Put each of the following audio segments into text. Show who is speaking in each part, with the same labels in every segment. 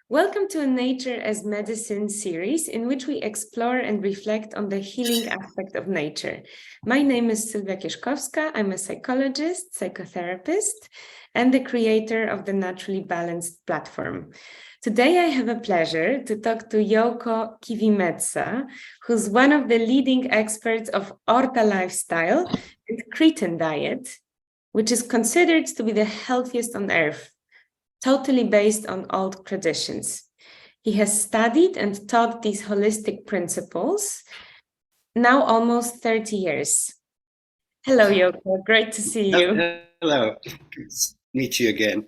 Speaker 1: Welcome to a Nature as Medicine series in which we explore and reflect on the healing aspect of nature. My name is Sylwia Kieszkowska. I'm a psychologist, psychotherapist, and the creator of the Naturally Balanced platform. Today, I have a pleasure to talk to Jouko Kivimetsä, who's one of the leading experts of Horta lifestyle and Cretan Diet, which is considered to be the healthiest on earth, totally based on old traditions. He has studied and taught these holistic principles now almost 30 years. Hello, Jouko. Great to see you.
Speaker 2: Hello. Good to meet you again.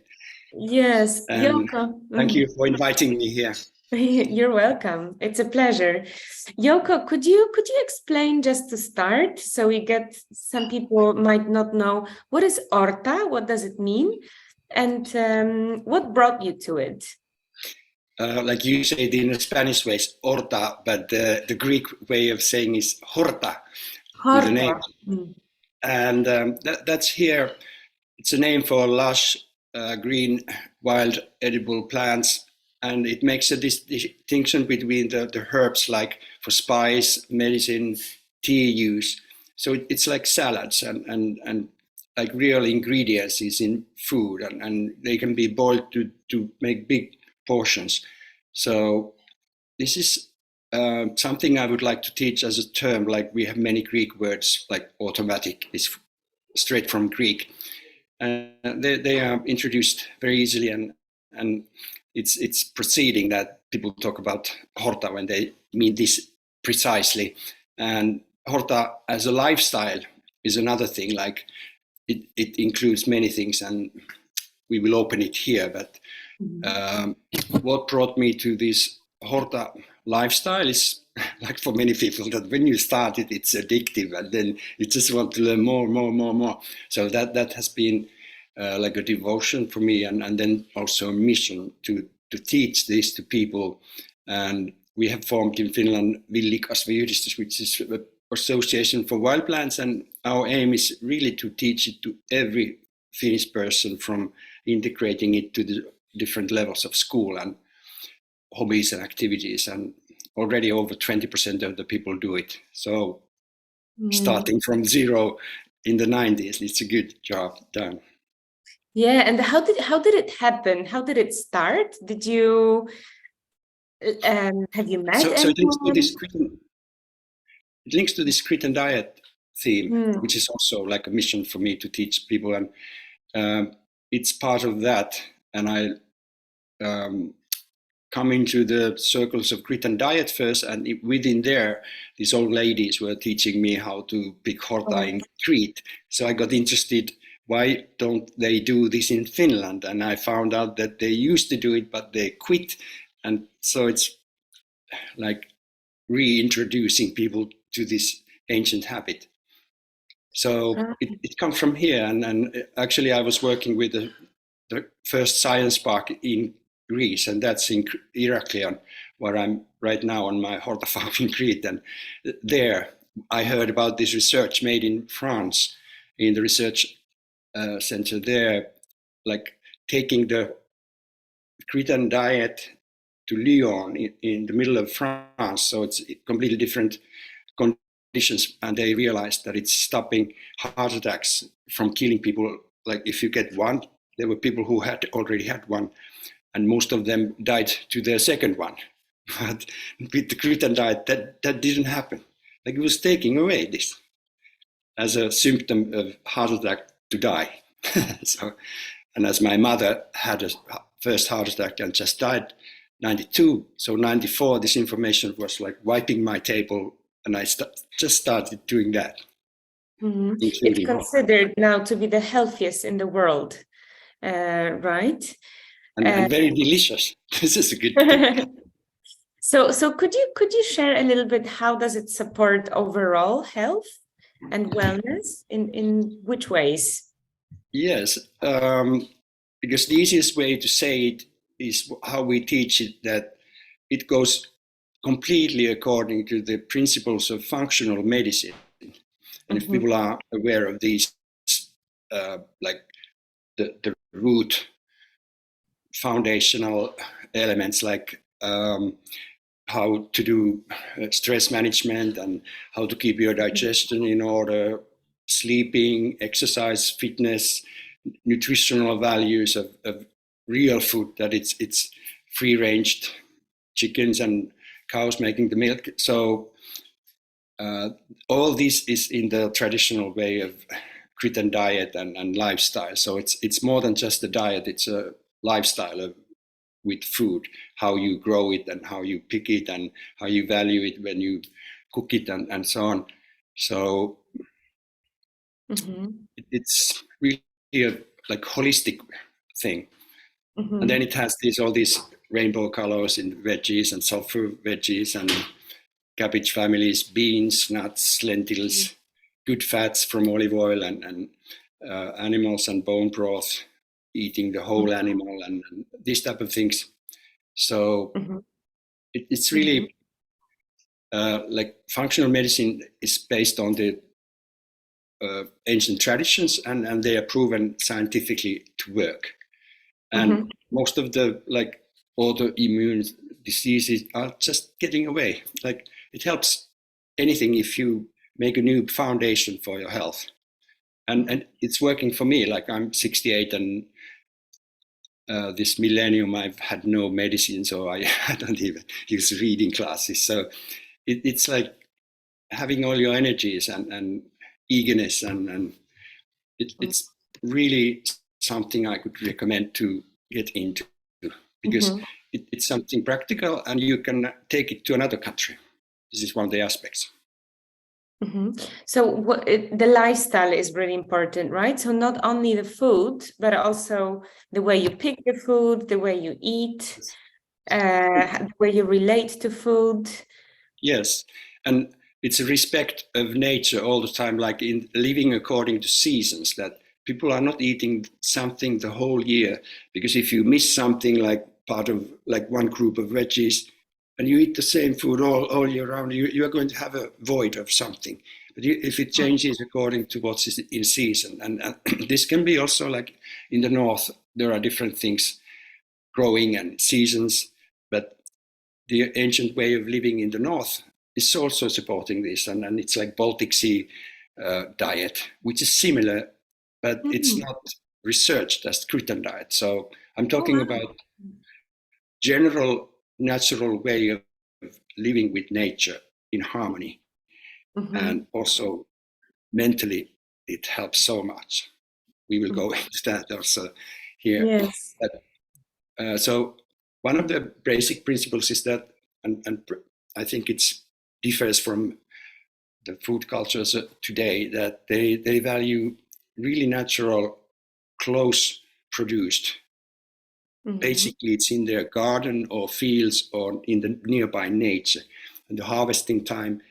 Speaker 1: Yes, Jouko.
Speaker 2: Thank you for inviting me here.
Speaker 1: You're welcome. It's a pleasure. Jouko, could you explain just to start, so we get some people might not know, what is Horta? What does it mean? And what brought you to it?
Speaker 2: Like you say it in the Spanish way, it's Horta, but the Greek way of saying is Horta.
Speaker 1: Horta.
Speaker 2: With a name. And that's here. It's a name for lush, green, wild, edible plants. And it makes a distinction between the herbs, like for spice, medicine, tea use. So it's like salads and like real ingredients is in food, and they can be boiled to make big portions. So this is something I would like to teach as a term. Like we have many Greek words, like automatic is straight from Greek, and they are introduced very easily, and it's proceeding that people talk about Horta when they mean this precisely. And Horta as a lifestyle is another thing. Like it includes many things, and we will open it here. But what brought me to this Horta lifestyle is, like for many people, that when you start it, it's addictive, and then you just want to learn more. So that has been like a devotion for me, and then also a mission to teach this to people. And we have formed in Finland Villikasviyhdistys, which is an association for wild plants, and our aim is really to teach it to every Finnish person, from integrating it to the different levels of school and hobbies and activities. And already over 20% of the people do it. So starting from zero in the 90s, it's a good job done.
Speaker 1: Yeah, and how did it happen? How did it start? Did you have you met anyone?
Speaker 2: So it links to this Cretan Diet theme, which is also like a mission for me to teach people, and it's part of that. And I come into the circles of Cretan Diet first, and within there, these old ladies were teaching me how to pick Horta in Crete. So I got interested. Why don't they do this in Finland? And I found out that they used to do it, but they quit. And so it's like reintroducing people to this ancient habit. So it comes from here. And actually I was working with the first science park in Greece, and that's in Heraklion, where I'm right now on my Horta farm in Crete. And there I heard about this research made in France, in the research center there, like taking the Cretan diet to Lyon in the middle of France. So it's completely different conditions, and they realized that it's stopping heart attacks from killing people. Like if you get one, there were people who had already had one, and most of them died to their second one. But with the Cretan diet, that didn't happen. Like it was taking away this as a symptom of heart attack to die. So, and as my mother had a first heart attack and just died 92, so 94, this information was like wiping my table, and I just started doing that.
Speaker 1: It's considered now to be the healthiest in the world, right?
Speaker 2: And very delicious. This is a good thing.
Speaker 1: So could you share a little bit, how does it support overall health and wellness, in which ways?
Speaker 2: Yes, because the easiest way to say it is how we teach it, that it goes completely according to the principles of functional medicine. And if people are aware of these, like the root foundational elements like how to do stress management and how to keep your digestion in order, sleeping, exercise, fitness, nutritional values of real food, that it's free-ranged chickens and cows making the milk. So all this is in the traditional way of Cretan diet and lifestyle. So it's more than just a diet, it's a lifestyle with food, how you grow it and how you pick it and how you value it when you cook it and so on. So it's really a like holistic thing. And then it has all these rainbow colors in veggies and sulfur veggies and cabbage families, beans, nuts, lentils, good fats from olive oil and animals and bone broth, eating the whole animal and these type of things. So it's really like functional medicine is based on the ancient traditions and they are proven scientifically to work. And most of the like autoimmune diseases are just getting away. Like it helps anything if you make a new foundation for your health. And it's working for me. Like I'm 68 and this millennium I've had no medicine, so I don't even use reading classes. So it's like having all your energies and eagerness and it's really something I could recommend to get into because it's something practical and you can take it to another country. This is one of the aspects.
Speaker 1: So the lifestyle is really important, right? So not only the food, but also the way you pick the food, the way you eat, the way you relate to food.
Speaker 2: Yes, and it's a respect of nature all the time, like in living according to seasons, that people are not eating something the whole year, because if you miss something like part of like one group of veggies and you eat the same food all year round, you are going to have a void of something. But if it changes according to what's in season, and this can be also like in the north, there are different things growing and seasons, but the ancient way of living in the north is also supporting this, and it's like Baltic Sea diet, which is similar, but it's not researched as Cretan diet. So I'm talking about general natural way of living with nature in harmony, and also mentally it helps so much. We will go into that also here.
Speaker 1: Yes.
Speaker 2: But, so one of the basic principles is that, and I think it differs from the food cultures today, that they value really natural, close produced. Basically, it's in their garden or fields or in the nearby nature. And the harvesting time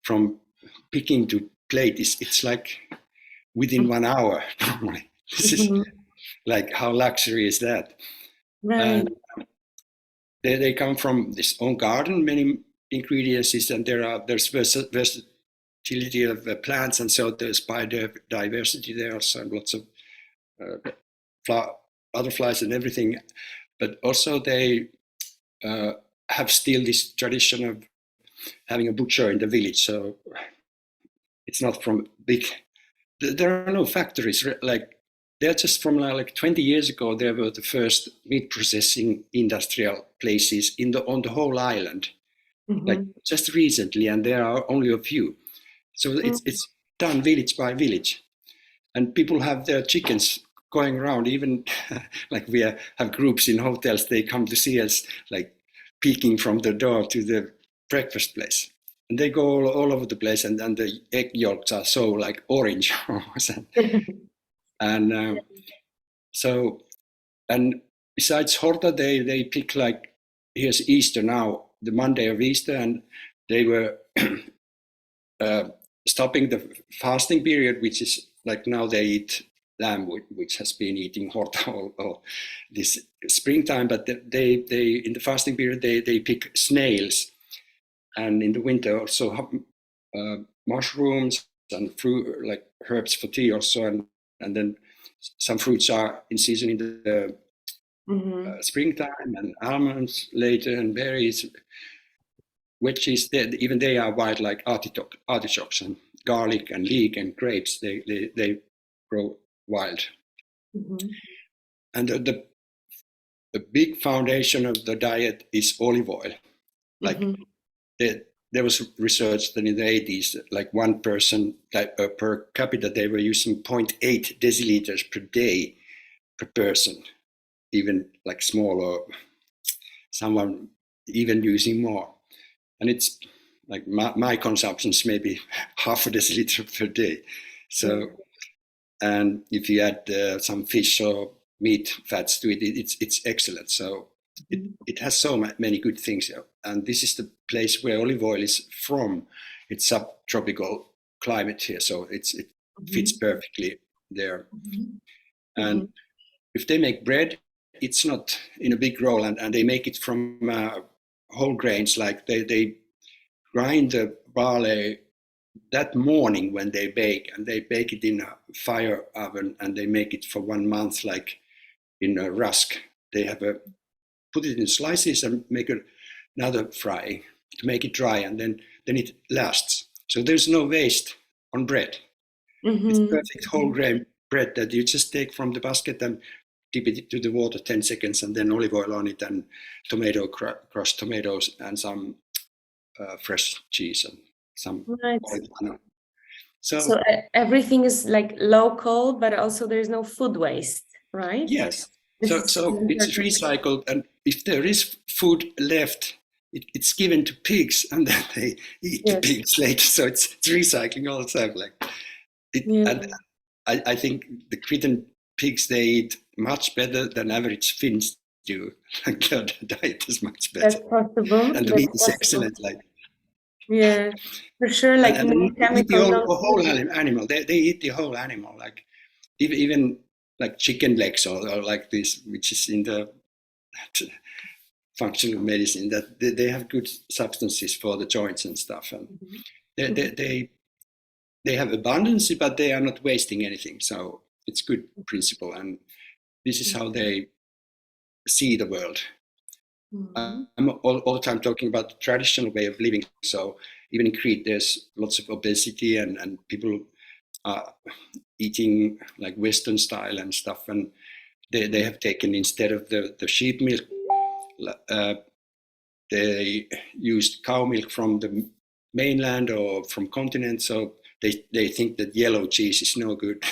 Speaker 2: from picking to plate it's like within 1 hour normally. This is like, how luxury is that?
Speaker 1: Right.
Speaker 2: They come from this own garden, many ingredients, and there's versatility of plants, and so there's biodiversity there also, and lots of butterflies and everything. But also they have still this tradition of having a butcher in the village, so it's not from big. There are no factories. Like they're just from like 20 years ago. There were the first meat processing industrial places on the whole island, like just recently, and there are only a few. So it's done village by village, and people have their chickens going around. Even like we have groups in hotels. They come to see us, like peeking from the door to the breakfast place. And they go all over the place, and the egg yolks are so like orange. And so, and besides Horta, they pick, like, here's Easter now, the Monday of Easter, and they were stopping the fasting period, which is like now they eat lamb, which has been eating Horta all this springtime, but they in the fasting period they pick snails. And in the winter also mushrooms and fruit, like herbs for tea also, and then some fruits are in season in the springtime, and almonds later, and berries, veggies. Even they are wild, like artichokes and garlic and leek and grapes. They grow wild. And the big foundation of the diet is olive oil. Like there was research that in the 80s, like one person per capita, they were using 0.8 deciliters per day per person, even like smaller, someone even using more. And it's like my consumption's maybe half a deciliter per day. So, and if you add some fish or meat fats to it, it's excellent. So it has so many good things. And this is the place where olive oil is from. It's subtropical climate here, so it fits perfectly there. And if they make bread, it's not in a big roll, and they make it from whole grains. Like they grind the barley that morning when they bake, and they bake it in a fire oven, and they make it for 1 month, like in a rusk. They have put it in slices and make another frying to make it dry, and then it lasts. So there's no waste on bread. It's perfect whole grain bread that you just take from the basket and dip it into the water 10 seconds, and then olive oil on it, and crushed tomatoes, and some fresh cheese and some oregano.
Speaker 1: So everything is like local, but also there's no food waste, right?
Speaker 2: Yes. So it's recycled, and if there is food left, it's given to pigs, and then they eat the pigs later. So it's recycling all the time. And I think the Cretan pigs, they eat much better than average Finns do. Like their diet is much better.
Speaker 1: That's possible.
Speaker 2: And the meat is excellent.
Speaker 1: Yeah, for sure. Like
Speaker 2: and they eat the whole animal. They eat the whole animal. Like even like chicken legs or like this, which is in the functional medicine, that they have good substances for the joints and stuff, and they have abundance, but they are not wasting anything. So it's good principle, and this is how they see the world. I'm all the time talking about the traditional way of living. So even in Crete, there's lots of obesity, and people are eating like Western style and stuff, and they have taken, instead of the sheep milk, they used cow milk from the mainland or from continent. So they think that yellow cheese is no good.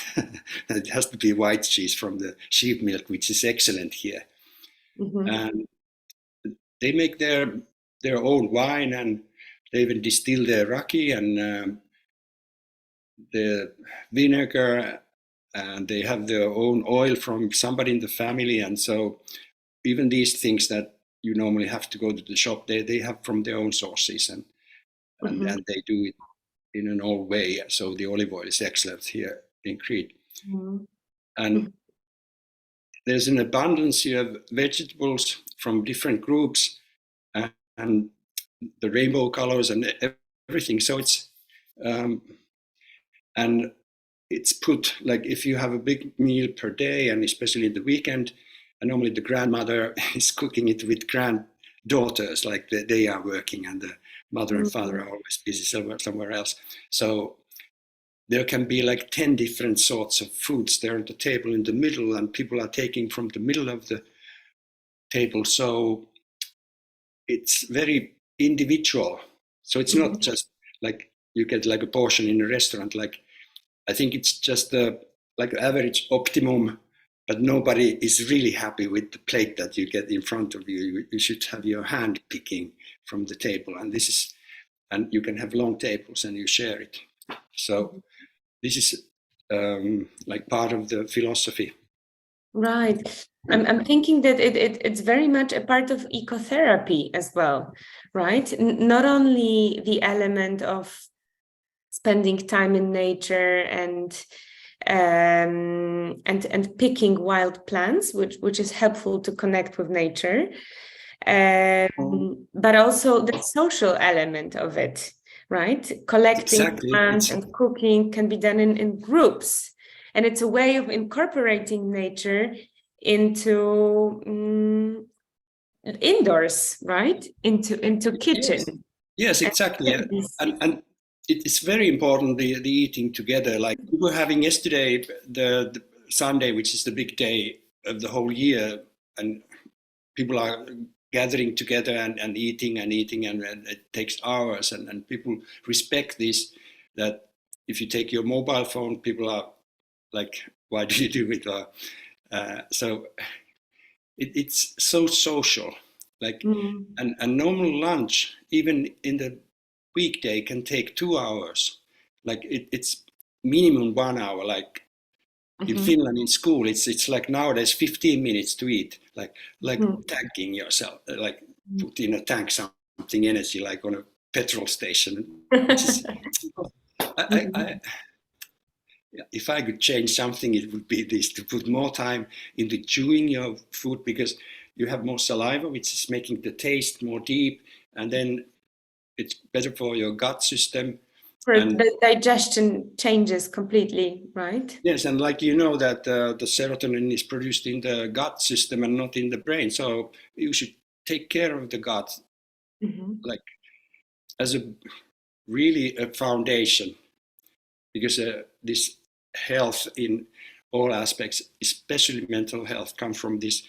Speaker 2: It has to be white cheese from the sheep milk, which is excellent here. And they make their own wine, and they even distill their raki and the vinegar, and they have their own oil from somebody in the family. And so even these things that you normally have to go to the shop, they have from their own sources, and they do it in an old way. So the olive oil is excellent here in Crete. And there's an abundance here of vegetables from different groups, and the rainbow colors and everything. So it's and it's put, like, if you have a big meal per day, and especially in the weekend, and normally the grandmother is cooking it with granddaughters, like they are working, and the mother and father are always busy somewhere else. So there can be like 10 different sorts of foods there on the table in the middle, and people are taking from the middle of the table. So it's very individual. So it's not just like you get like a portion in a restaurant. Like, I think it's just like average optimum, but nobody is really happy with the plate that you get in front of you. You should have your hand picking from the table, and you can have long tables and you share it. So this is like part of the philosophy.
Speaker 1: Right. I'm thinking that it's very much a part of ecotherapy as well, right? Not only the element of spending time in nature and picking wild plants, which is helpful to connect with nature, but also the social element of it, right? Collecting plants and cooking can be done in groups. And it's a way of incorporating nature into indoors, right? Into kitchen.
Speaker 2: Yes, exactly. And it is very important, the eating together. Like we were having yesterday, the Sunday, which is the big day of the whole year, and people are gathering together and eating and it takes hours, and people respect this, that if you take your mobile phone, people are like, why do you do it? So it's so social. Like, and normal lunch, even in the weekday, can take 2 hours. Like it's minimum 1 hour. Like in Finland, in school, it's like nowadays 15 minutes to eat. Like tanking yourself, like put in a tank something energy, like on a petrol station. If I could change something, it would be this: to put more time into chewing your food, because you have more saliva, which is making the taste more deep, and then it's better for your gut system.
Speaker 1: And the digestion changes completely, right?
Speaker 2: Yes, and like you know that the serotonin is produced in the gut system and not in the brain, so you should take care of the gut, like as a really a foundation, because this health in all aspects, especially mental health, comes from this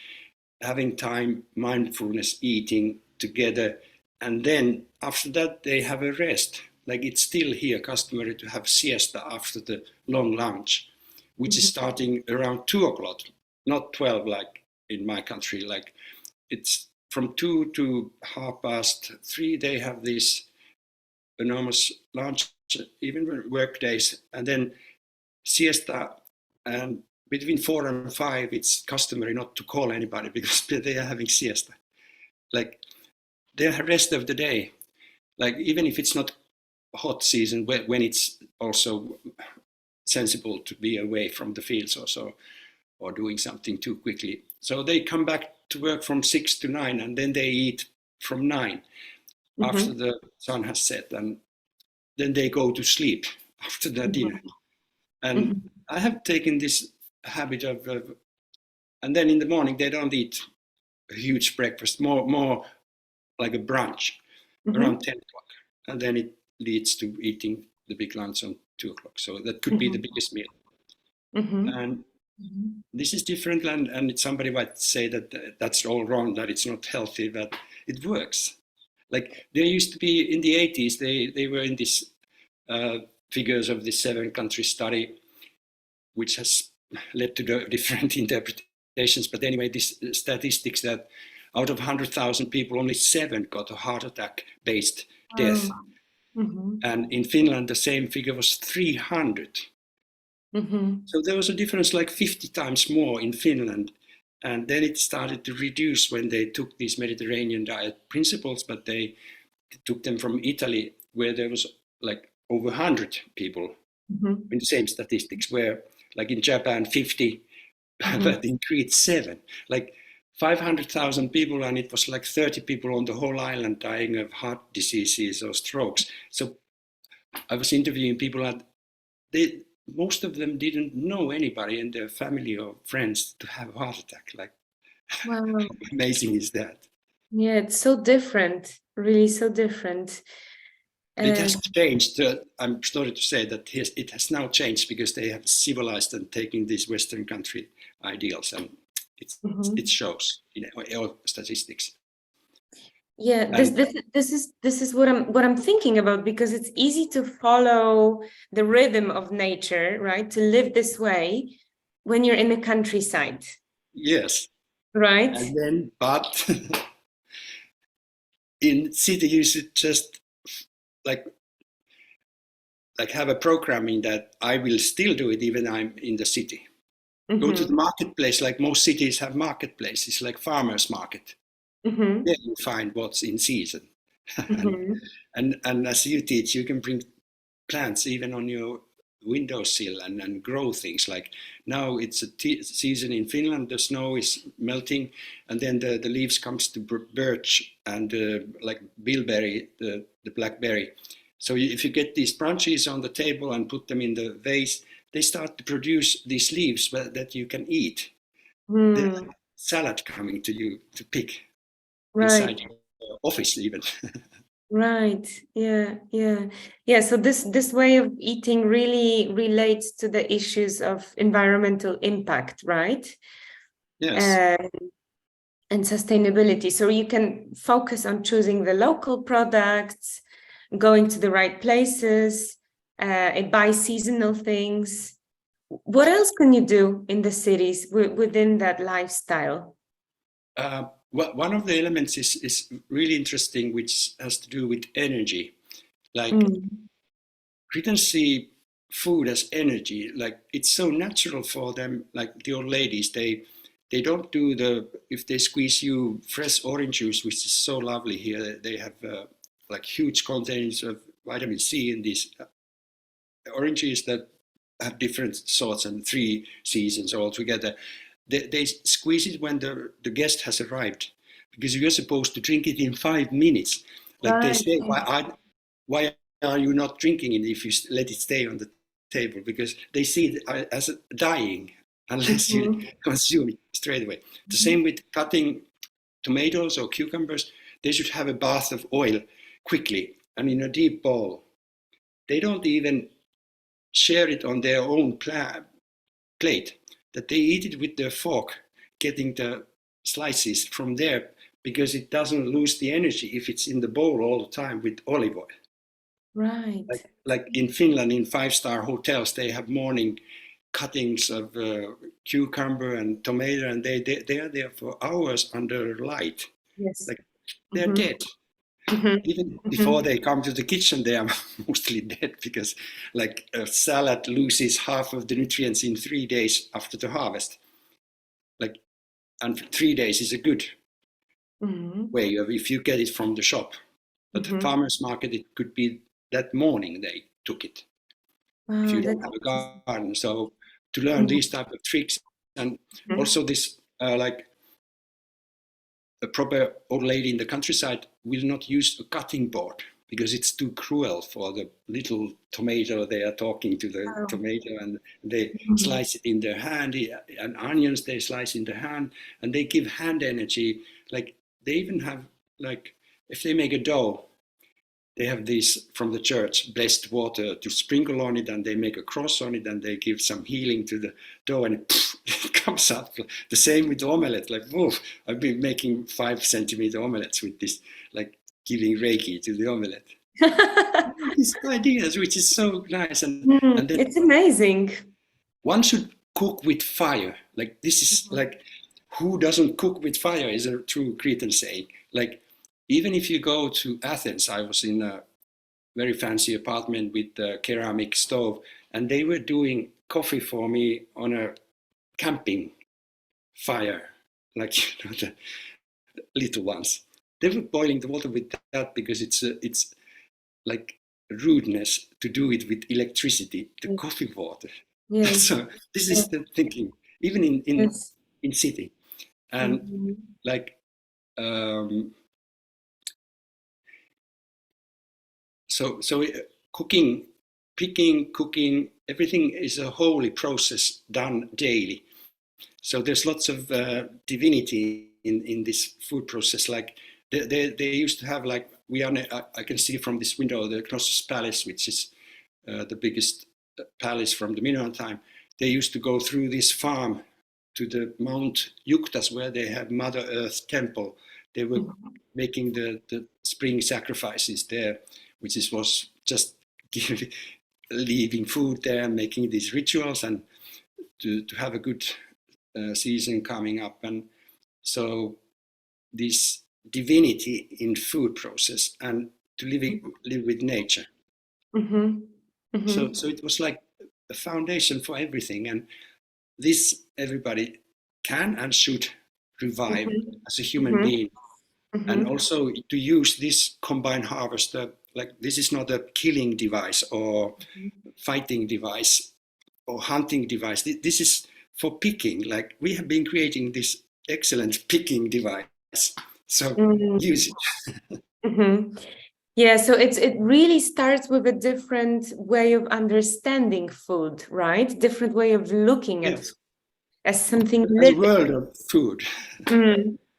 Speaker 2: having time, mindfulness, eating together, and then after that they have a rest. Like it's still here customary to have siesta after the long lunch, which is starting around 2 o'clock, not 12 like in my country. Like it's from 2 to 3:30. They have this enormous lunch, even work days, and then siesta. And between 4 and 5, it's customary not to call anybody because they are having siesta. Like the rest of the day, like even if it's not hot season, when it's also sensible to be away from the fields also, or doing something too quickly. So they come back to work from 6 to 9, and then they eat from 9 after the sun has set, and then they go to sleep after their dinner. And I have taken this habit of, and then in the morning they don't eat a huge breakfast, more like a brunch around 10 o'clock, and then it leads to eating the big lunch on 2 o'clock. So that could be the biggest meal. And this is different, and somebody might say that that's all wrong, that it's not healthy, but it works. Like there used to be in the 80s, they were in this figures of the 7-country study, which has led to different interpretations. But anyway, this statistics that out of 100,000 people, only 7 got a heart attack-based death. And in Finland, the same figure was 300. So there was a difference like 50 times more in Finland. And then it started to reduce when they took these Mediterranean diet principles, but they took them from Italy, where there was like over 100 people in the same statistics, where like in Japan 50, but in Crete 7, like 500,000 people, and it was like 30 people on the whole island dying of heart diseases or strokes. So I was interviewing people, and most of them didn't know anybody in their family or friends to have a heart attack. Like, wow. How amazing is that?
Speaker 1: Yeah, it's so different, really so different.
Speaker 2: It has changed. I'm sorry to say that it has now changed, because they have civilized and taken these Western country ideals, and it shows in all statistics.
Speaker 1: Yeah, this is what I'm thinking about, because it's easy to follow the rhythm of nature, right? To live this way when you're in the countryside.
Speaker 2: Yes.
Speaker 1: Right.
Speaker 2: And then, but in city, you should just like have a programming that I will still do it even I'm in the city. Go to the marketplace, like most cities have marketplaces, like farmers market. There you find what's in season. and as you teach, you can bring plants even on your windowsill and grow things. Like now it's a season in Finland, the snow is melting, and then the leaves comes to birch and like bilberry, the blackberry. So if you get these branches on the table and put them in the vase, they start to produce these leaves that you can eat.
Speaker 1: Mm.
Speaker 2: salad coming to you to pick
Speaker 1: Right.
Speaker 2: inside your office even.
Speaker 1: Right. Yeah. So this way of eating really relates to the issues of environmental impact, right?
Speaker 2: Yes.
Speaker 1: And sustainability. So you can focus on choosing the local products, going to the right places, and buy seasonal things. What else can you do in the cities within that lifestyle?
Speaker 2: One of the elements is really interesting, which has to do with energy. Like Cretans see food as energy. Like it's so natural for them. Like the old ladies, they don't do if they squeeze you fresh orange juice, which is so lovely here. They have like huge containers of vitamin C in these oranges that have different sorts and 3 seasons altogether. They squeeze it when the guest has arrived, because you're supposed to drink it in 5 minutes. Like they say, why are you not drinking it if you let it stay on the table? Because they see it as dying unless you consume it straight away. The same with cutting tomatoes or cucumbers. They should have a bath of oil quickly and in a deep bowl. They don't even share it on their own plate, that they eat it with their fork, getting the slices from there, because it doesn't lose the energy if it's in the bowl all the time with olive oil.
Speaker 1: Right.
Speaker 2: Like in Finland, in 5-star hotels, they have morning cuttings of cucumber and tomato, and they are there for hours under light.
Speaker 1: Yes.
Speaker 2: Like they're dead. Even before they come to the kitchen, they are mostly dead, because like a salad loses half of the nutrients in 3 days after the harvest. Like, and 3 days is a good way of if you get it from the shop. But the farmer's market, it could be that morning they took it. If you don't have a garden. So to learn these type of tricks, and also this like a proper old lady in the countryside will not use a cutting board, because it's too cruel for the little tomato. They are talking to the tomato, and they slice it in their hand, and onions they slice in their hand, and they give hand energy. Like they even have, like if they make a dough, they have this from the church, blessed water to sprinkle on it, and they make a cross on it, and they give some healing to the dough, and it comes up. The same with omelette. Like, whoa, I've been making 5-centimeter omelettes with this, like giving Reiki to the omelette. These ideas, which is so nice. And then
Speaker 1: it's amazing.
Speaker 2: One should cook with fire. Like this is like, who doesn't cook with fire is a true Cretan saying. Like, even if you go to Athens, I was in a very fancy apartment with a ceramic stove, and they were doing coffee for me on a camping fire, like the little ones. They were boiling the water with that, because it's like rudeness to do it with electricity, the coffee water.
Speaker 1: Yes.
Speaker 2: So this is the thinking, even in city, and like. So cooking, picking, cooking, everything is a holy process done daily. So there's lots of divinity in this food process. Like they used to have, like I can see from this window the Knossos Palace, which is the biggest palace from the Minoan time. They used to go through this farm to the Mount Yuktas, where they have Mother Earth temple. They were making the spring sacrifices there, which was just leaving food there and making these rituals, and to have a good season coming up. And so this divinity in food process, and to live with nature. So it was like a foundation for everything, and this everybody can and should revive as a human being. And also to use this combined harvester, like this is not a killing device or fighting device or hunting device. This is for picking. Like we have been creating this excellent picking device. So use it.
Speaker 1: Yeah, so it really starts with a different way of understanding food, right? Different way of looking at food. as something
Speaker 2: as a
Speaker 1: living.
Speaker 2: world of food.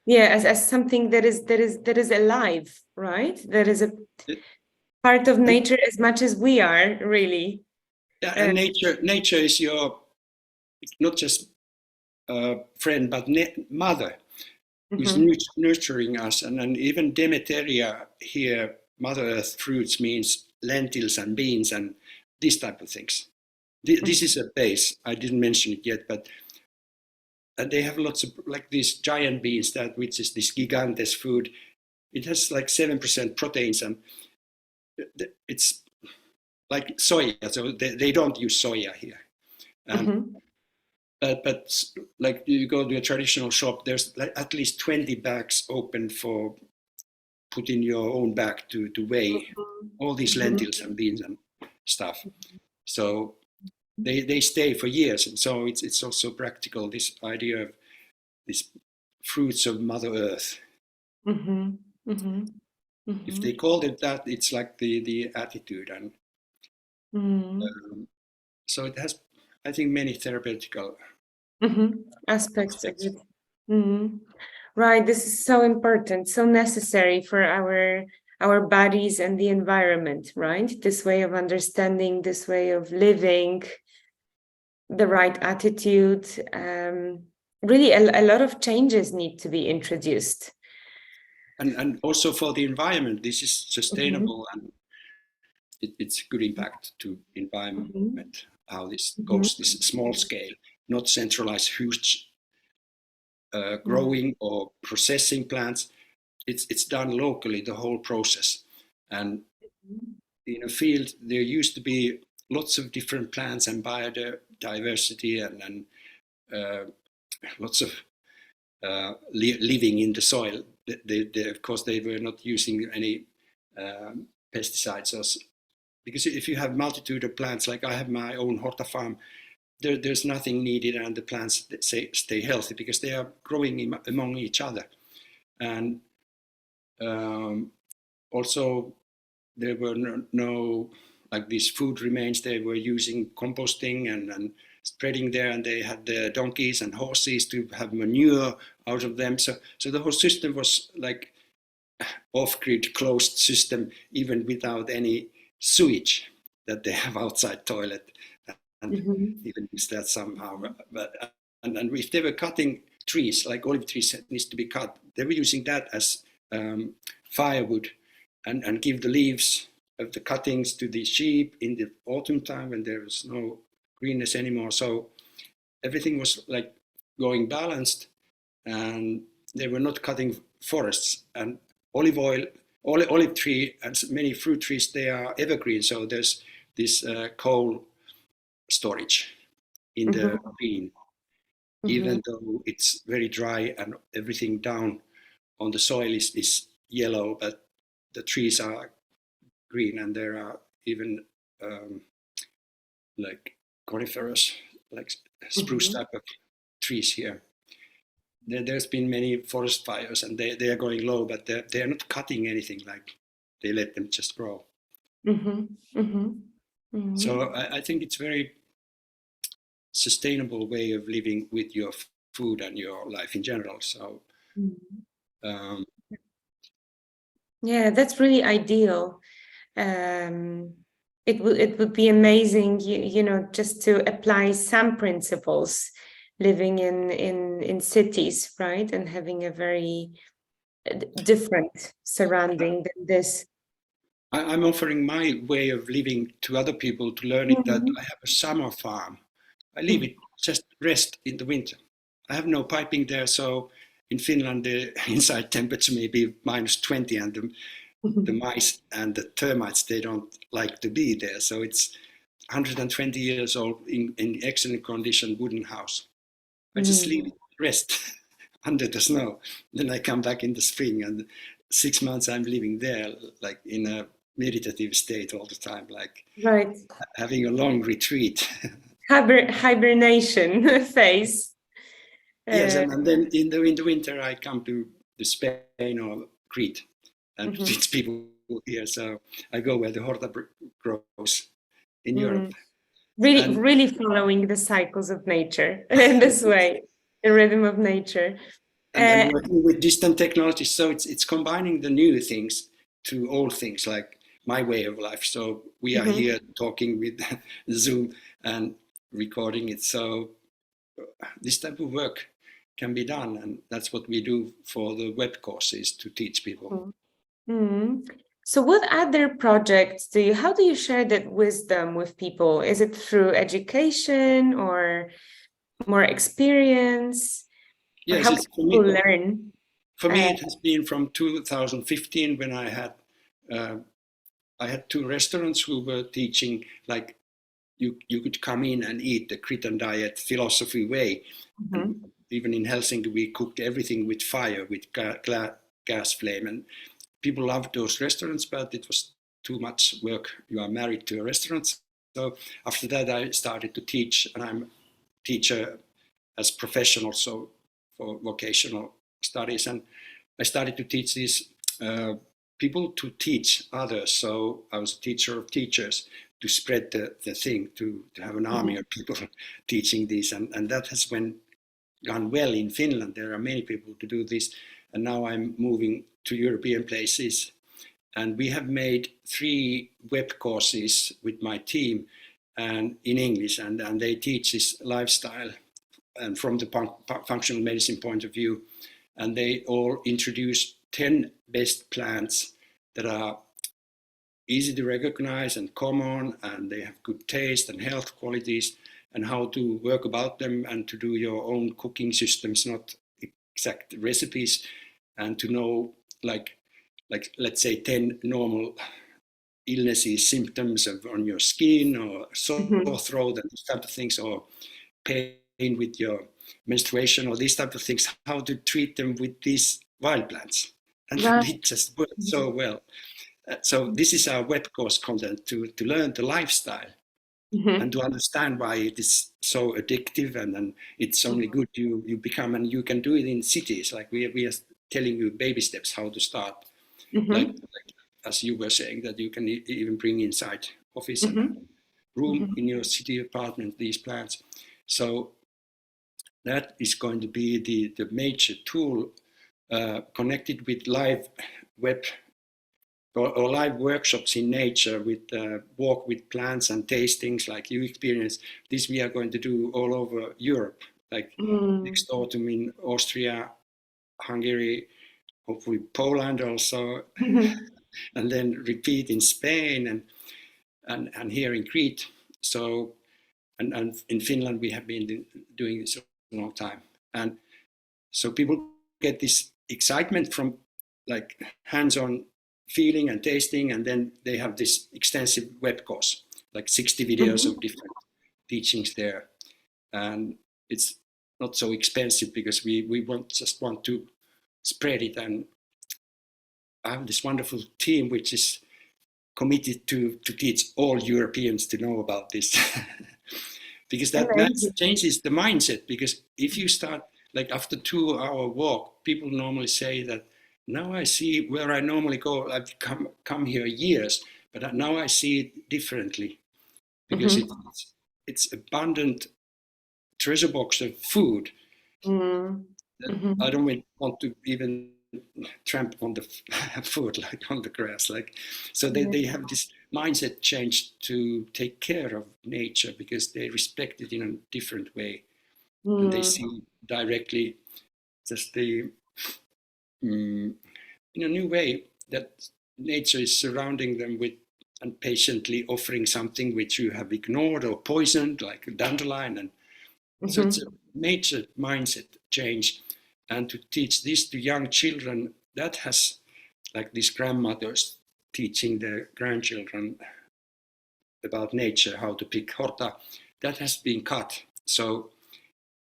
Speaker 1: Yeah, as something that is alive, right? That is a part of nature as much as we are, really.
Speaker 2: Yeah, and nature is your not just friend but mother, who's nurturing us, and even Demeteria here, Mother Earth fruits means lentils and beans and these type of things. This is a base. I didn't mention it yet, but and they have lots of like these giant beans that which is this gigantes food. It has like 7% proteins, and it's like soya. So they don't use soya here. But like you go to a traditional shop, there's like at least 20 bags open for put in your own bag to weigh all these lentils and beans and stuff. So they stay for years, and so it's also practical, this idea of these fruits of Mother Earth. If they called it that, it's like the attitude, and so it has, I think, many therapeutical
Speaker 1: aspects of it. Right, this is so important, so necessary for our bodies and the environment, right? This way of understanding, this way of living, the right attitude. Really, a lot of changes need to be introduced.
Speaker 2: And also for the environment, this is sustainable, and it's good impact to environment, how this goes, this small scale, not centralized huge growing or processing plants. It's done locally, the whole process. And in a field, there used to be lots of different plants and biodiversity and lots of living in the soil. Of course, they were not using any pesticides. Because if you have multitude of plants, like I have my own Horta farm, there's nothing needed, and the plants stay healthy because they are growing among each other. And also, there were no like these food remains. They were using composting and spreading there, and they had the donkeys and horses to have manure out of them. So the whole system was like off-grid closed system, even without any sewage that they have outside toilet, and even use that somehow. But and if they were cutting trees, like olive trees needs to be cut, they were using that as firewood, and give the leaves of the cuttings to the sheep in the autumn time when there was no greenness anymore. So everything was like going balanced, and they were not cutting forests. And olive tree and many fruit trees, they are evergreen. So there's this coal storage in the green, even though it's very dry and everything down on the soil is yellow, but the trees are green, and there are even like coniferous, like spruce type of trees here. There's been many forest fires, and they are going low, but they're not cutting anything, like they let them just grow. So I think it's very sustainable way of living with your food and your life in general. So
Speaker 1: yeah, that's really ideal. It would be amazing, you know, just to apply some principles living in cities, right, and having a very different surrounding than this.
Speaker 2: I'm offering my way of living to other people to learn it, that I have a summer farm. I leave it just rest in the winter. I have no piping there, so in Finland the inside temperature may be -20, and the mice and the termites, they don't like to be there. So it's 120 years old in excellent condition wooden house. I just leave it rest under the snow. Then I come back in the spring, and 6 months I'm living there, like in a meditative state all the time, like
Speaker 1: right,
Speaker 2: having a long retreat.
Speaker 1: Hibernation phase.
Speaker 2: Yes, and then in the winter I come to Spain or Crete, and it's people here. So I go where the Horta grows in Europe.
Speaker 1: Really following the cycles of nature in this way, the rhythm of nature.
Speaker 2: And then working with distant technology, so it's combining the new things to old things, like my way of life. So we are here talking with Zoom and recording it. So this type of work can be done, and that's what we do for the web courses to teach people.
Speaker 1: So what other projects how do you share that wisdom with people? Is it through education or more experience?
Speaker 2: Yes,
Speaker 1: how
Speaker 2: it's
Speaker 1: people learn?
Speaker 2: For me, it has been from 2015 when I had two restaurants who were teaching, like, you could come in and eat the Cretan Diet philosophy way. And even in Helsinki, we cooked everything with fire, with gas flame, and people loved those restaurants, but it was too much work. You are married to a restaurant. So after that, I started to teach, and I'm a teacher as professional, so for vocational studies. And I started to teach these people to teach others. So I was a teacher of teachers to spread the thing, to have an army of people teaching these. And that has gone well in Finland. There are many people to do this. And now I'm moving to European places. And we have made 3 web courses with my team and in English. And they teach this lifestyle and from the functional medicine point of view. And they all introduce 10 best plants that are easy to recognize and common, and they have good taste and health qualities, and how to work about them and to do your own cooking systems, not exact recipes, and to know, like let's say 10 normal illnesses, symptoms on your skin, or sore throat and these type of things, or pain with your menstruation, or these type of things, how to treat them with these wild plants. And it just works so well. So this is our web course content, to learn the lifestyle and to understand why it is so addictive, and then it's only good you become, and you can do it in cities. Like we are telling you baby steps how to start. Like as you were saying, that you can even bring inside office and room in your city apartment these plants. So that is going to be the major tool connected with live web or live workshops in nature, with walk with plants and tastings like you experience. This we are going to do all over Europe, like next autumn in Austria, Hungary, hopefully Poland also, and then repeat in Spain and here in Crete. So, and in Finland we have been doing this a long time. And so people get this excitement from like hands-on feeling and tasting, and then they have this extensive web course, like 60 videos of different teachings there. And it's not so expensive because we just want to spread it. And I have this wonderful team which is committed to teach all Europeans to know about this. Because that changes the mindset. Because if you start, like after 2-hour walk, people normally say that, now I see where I normally go. I've come here years, but now I see it differently, because it's abundant treasure box of food. I don't want to even tramp on the food, like on the grass. Like, so they have this mindset change to take care of nature, because they respect it in a different way, and they see directly just the in a new way that nature is surrounding them with, and patiently offering something which you have ignored or poisoned, like a dandelion. And so it's a major mindset change. And to teach this to young children, that has, like these grandmothers teaching their grandchildren about nature, how to pick Horta, that has been cut. So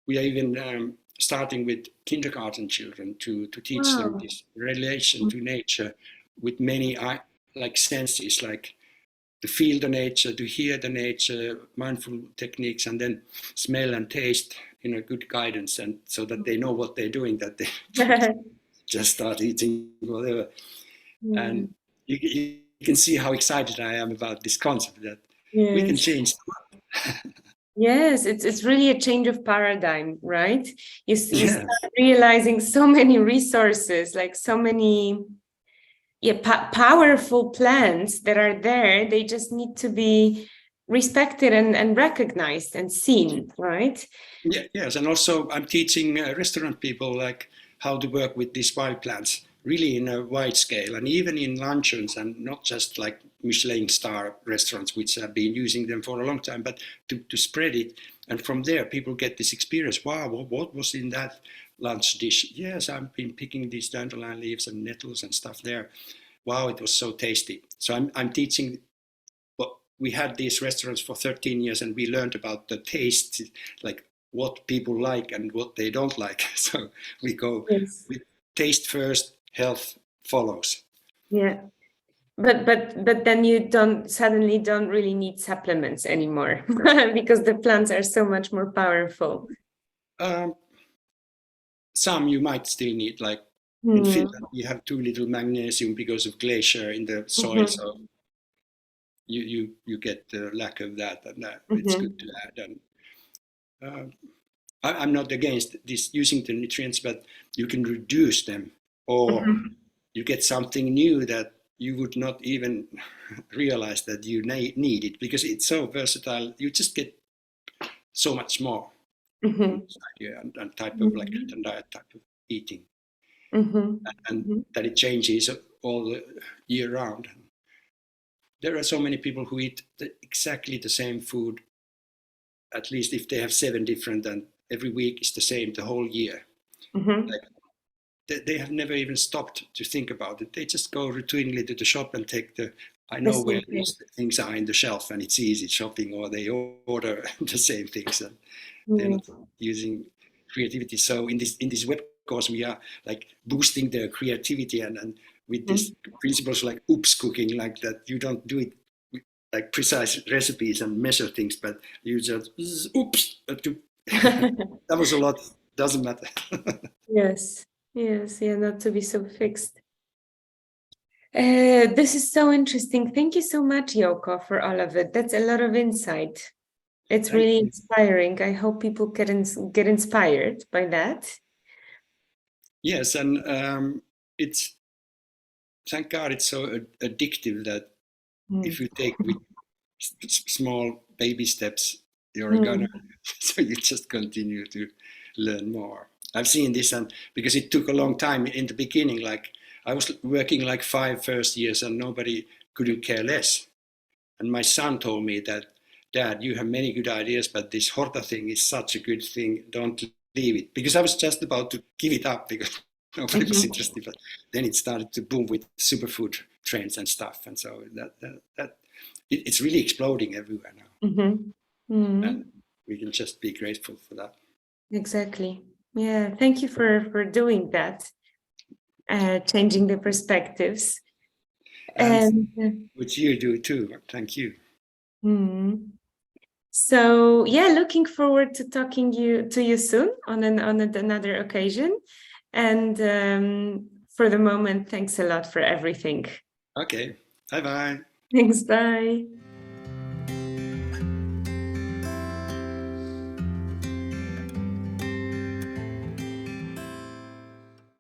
Speaker 2: we are even starting with kindergarten children to teach them this relation to nature with many like senses, like to feel the nature, to hear the nature, mindful techniques, and then smell and taste in a good guidance, and so that they know what they're doing, that they just start eating whatever. And you can see how excited I am about this concept, that we can change.
Speaker 1: Yes, it's really a change of paradigm, right? You start realizing so many resources, like so many powerful plants that are there. They just need to be respected and recognized and seen, right?
Speaker 2: Yes, and also I'm teaching restaurant people like how to work with these wild plants, really in a wide scale, and even in luncheons, and not just like Michelin star restaurants, which have been using them for a long time, but to spread it. And from there, people get this experience. Wow, what was in that lunch dish? Yes, I've been picking these dandelion leaves and nettles and stuff there. Wow, it was so tasty. So I'm teaching. Well, we had these restaurants for 13 years, and we learned about the taste, like what people like and what they don't like. So we go with taste first, health follows.
Speaker 1: Yeah. But then you suddenly don't really need supplements anymore because the plants are so much more powerful.
Speaker 2: Some you might still need, like in Finland, you have too little magnesium because of glacier in the soil, so you get the lack of that, and it's good to add. And I'm not against this using the nutrients, but you can reduce them, or you get something new that you would not even realize that you need it, because it's so versatile. You just get so much more and type of like Cretan Diet type of eating, and that it changes all the year round. There are so many people who eat exactly the same food, at least if they have 7 different, and every week is the same the whole year. Like, they have never even stopped to think about it. They just go routinely to the shop and take I know where these things are in the shelf, and it's easy shopping, or they order the same things, and they're not using creativity. So in this web course, we are like boosting their creativity, and with these principles like oops cooking, like that you don't do it with like precise recipes and measure things, but you just oops. That was a lot. Doesn't matter.
Speaker 1: Yes, yeah, not to be so fixed. This is so interesting. Thank you so much, Jouko, for all of it. That's a lot of insight. It's really inspiring. I hope people get inspired by that.
Speaker 2: Yes, and it's, thank God it's so addictive that if you take with small baby steps, you're gonna, so you just continue to learn more. I've seen this, and because it took a long time in the beginning, like I was working like 5 first years and nobody couldn't care less. And my son told me that, Dad, you have many good ideas, but this Horta thing is such a good thing. Don't leave it. Because I was just about to give it up because nobody was interested. But then it started to boom with superfood trends and stuff. And so it's really exploding everywhere now. And we can just be grateful for that.
Speaker 1: Exactly. Yeah. Thank you for doing that. Changing the perspectives.
Speaker 2: And which you do too. Thank you.
Speaker 1: So yeah, looking forward to talking to you soon on another occasion. And for the moment, thanks a lot for everything.
Speaker 2: Okay. Bye-bye.
Speaker 1: Thanks. Bye.